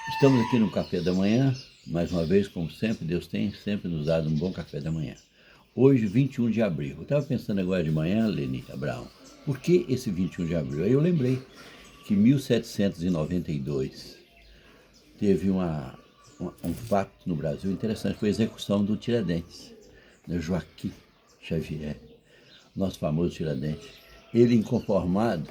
Estamos aqui no café da manhã, mais uma vez, como sempre, Deus tem sempre nos dado um bom café da manhã. Hoje, 21 de abril. Eu estava pensando agora de manhã, Leni Abraão, por que esse 21 de abril? Aí eu lembrei que em 1792 teve um fato no Brasil interessante, foi a execução do Tiradentes, né, Joaquim Xavier, nosso famoso Tiradentes. Ele, inconformado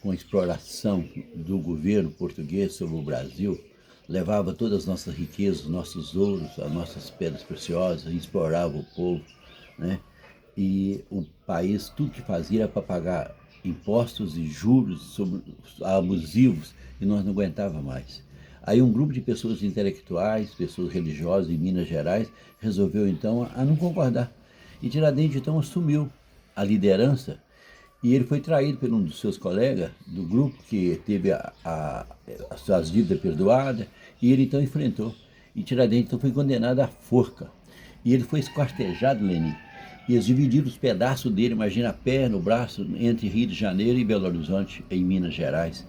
com a exploração do governo português sobre o Brasil, levava todas as nossas riquezas, nossos ouros, as nossas pedras preciosas, explorava o povo, né? E o país, tudo que fazia era para pagar impostos e juros abusivos, e nós não aguentávamos mais. Aí um grupo de pessoas intelectuais, pessoas religiosas em Minas Gerais, resolveu então a não concordar. E Tiradentes então assumiu a liderança. E ele foi traído por um dos seus colegas do grupo, que teve as suas dívidas perdoadas, e ele então enfrentou. E Tiradentes então foi condenado à forca. E ele foi esquartejado, Lenin, e eles dividiram os pedaços dele, imagina a perna, o braço, entre Rio de Janeiro e Belo Horizonte, em Minas Gerais.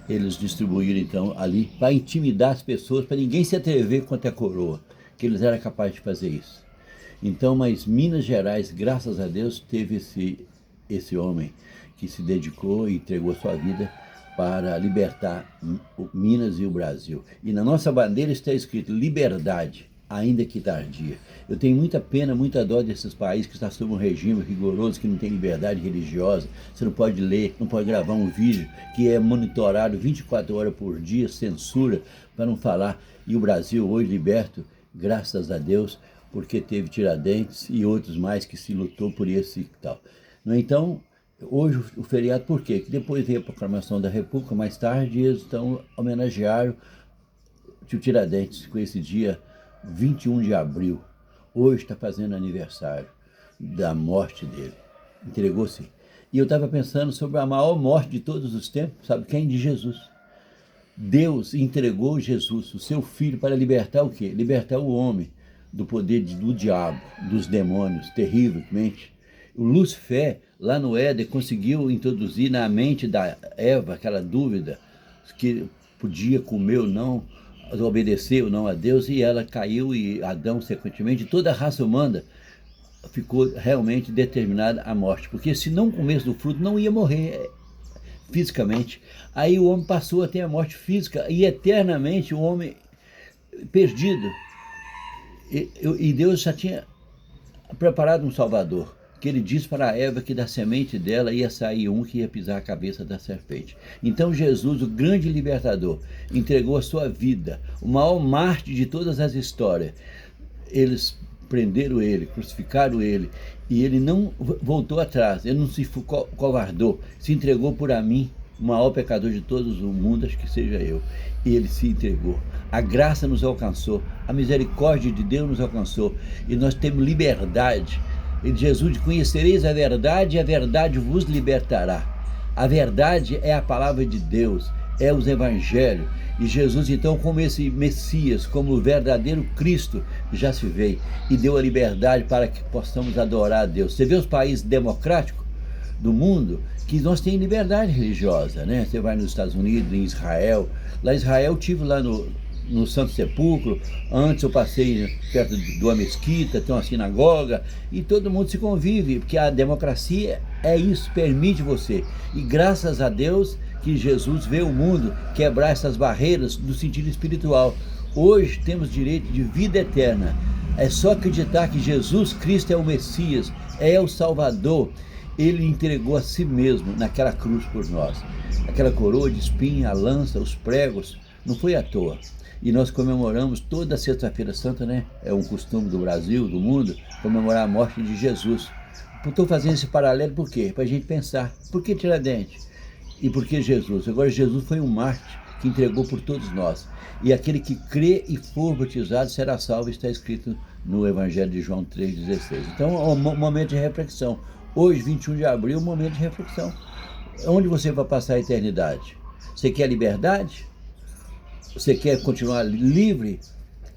Eles distribuíram então ali para intimidar as pessoas, para ninguém se atrever contra a coroa, que eles eram capazes de fazer isso. Então, mas Minas Gerais, graças a Deus, teve esse homem que se dedicou e entregou sua vida para libertar Minas e o Brasil. E na nossa bandeira está escrito liberdade, ainda que tardia. Eu tenho muita pena, muita dó desses países que estão sob um regime rigoroso, que não tem liberdade religiosa. Você não pode ler, não pode gravar um vídeo, que é monitorado 24 horas por dia, censura, para não falar. E o Brasil hoje liberto, graças a Deus, porque teve Tiradentes e outros mais que se lutou por esse e tal. Então, hoje o feriado, por quê? Que depois veio a proclamação da República, mais tarde eles então homenagearam o Tiradentes com esse dia 21 de abril. Hoje está fazendo aniversário da morte dele. Entregou-se. E eu estava pensando sobre a maior morte de todos os tempos, sabe quem? De Jesus. Deus entregou Jesus, o seu filho, para libertar o quê? Libertar o homem do poder do diabo, dos demônios, terrivelmente. O Lúcifer, lá no Éden, conseguiu introduzir na mente da Eva aquela dúvida que podia comer ou não, obedecer ou não a Deus, e ela caiu, e Adão, sequentemente, toda a raça humana ficou realmente determinada à morte, porque se não comesse do fruto, não ia morrer fisicamente. Aí o homem passou a ter a morte física, e eternamente o homem perdido. E Deus já tinha preparado um Salvador, que ele disse para Eva que da semente dela ia sair um que ia pisar a cabeça da serpente. Então Jesus, o grande libertador, entregou a sua vida, o maior mártir de todas as histórias. Eles prenderam ele, crucificaram ele, e ele não voltou atrás, ele não se covardou, se entregou por mim, o maior pecador de todos o mundo, acho que seja eu. E ele se entregou. A graça nos alcançou, a misericórdia de Deus nos alcançou, e nós temos liberdade. E Jesus, conhecereis a verdade, e a verdade vos libertará. A verdade é a palavra de Deus, é os evangelhos. E Jesus, então, como esse Messias, como o verdadeiro Cristo, já se veio e deu a liberdade para que possamos adorar a Deus. Você vê os países democráticos do mundo, que nós temos liberdade religiosa, né? Você vai nos Estados Unidos, em Israel. Lá em Israel, eu estive lá no Santo Sepulcro. Antes eu passei perto de uma mesquita, tem uma sinagoga, e todo mundo se convive, porque a democracia é isso, permite você. E graças a Deus que Jesus veio ao mundo quebrar essas barreiras do sentido espiritual. Hoje temos direito de vida eterna. É só acreditar que Jesus Cristo é o Messias, é o Salvador. Ele entregou a si mesmo naquela cruz por nós. Aquela coroa de espinho, a lança, os pregos, não foi à toa. E nós comemoramos toda sexta-feira santa, né? É um costume do Brasil, do mundo, comemorar a morte de Jesus. Estou fazendo esse paralelo por quê? Para a gente pensar, por que Tiradentes? E por que Jesus? Agora, Jesus foi um mártir que entregou por todos nós. E aquele que crê e for batizado será salvo, está escrito no Evangelho de João 3,16. Então, é um momento de reflexão. Hoje, 21 de abril, é um momento de reflexão. Onde você vai passar a eternidade? Você quer liberdade? Você quer continuar livre?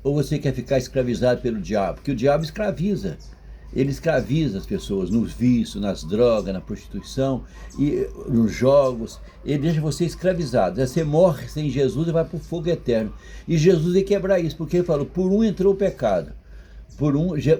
Ou você quer ficar escravizado pelo diabo? Porque o diabo escraviza. Ele escraviza as pessoas nos vícios, nas drogas, na prostituição, e nos jogos. Ele deixa você escravizado. Você morre sem Jesus e vai para o fogo eterno. E Jesus veio quebrar isso, porque ele falou, por um entrou o pecado.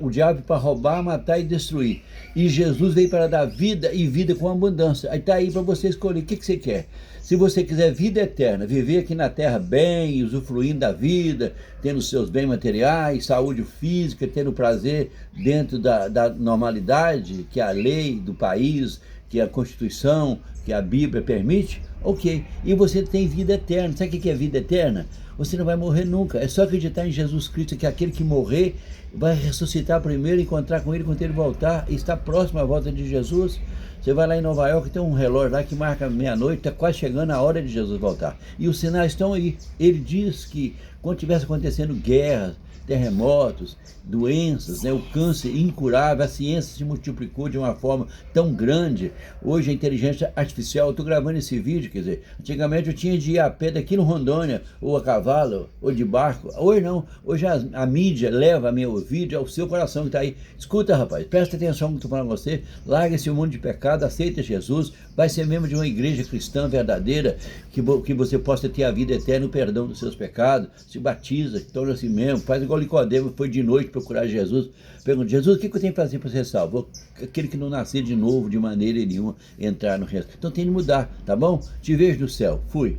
O diabo para roubar, matar e destruir. E Jesus veio para dar vida e vida com abundância. Aí está aí para você escolher o que você quer. Se você quiser vida eterna, viver aqui na terra bem, usufruindo da vida, tendo seus bens materiais, saúde física, tendo prazer dentro da normalidade que a lei do país, que a Constituição, que a Bíblia permite, ok. E você tem vida eterna. Sabe o que é vida eterna? Você não vai morrer nunca. É só acreditar em Jesus Cristo, que aquele que morrer vai ressuscitar primeiro, encontrar com ele quando ele voltar, e está próximo à volta de Jesus. Você vai lá em Nova York, tem um relógio lá que marca meia-noite, está quase chegando a hora de Jesus voltar. E os sinais estão aí. Ele diz que quando estivesse acontecendo guerras, terremotos, doenças, o câncer incurável, a ciência se multiplicou de uma forma tão grande. Hoje a inteligência artificial, eu estou gravando esse vídeo, quer dizer, antigamente eu tinha de ir a pé daqui no Rondônia, ou a cavalo, ou de barco. Hoje não, hoje a mídia leva meu vídeo ao seu coração que está aí. Escuta, rapaz, presta atenção no que eu estou falando com você, larga esse mundo de pecado, aceita Jesus, vai ser membro de uma igreja cristã verdadeira, que você possa ter a vida eterna, o perdão dos seus pecados, se batiza, torna-se membro, faz igual Nicodemo, foi de noite procurar Jesus, pergunta, Jesus, o que eu tenho que fazer para ser salvo? Aquele que não nascer de novo, de maneira nenhuma, entrar no resto. Então tem de mudar, tá bom? Te vejo no céu, fui.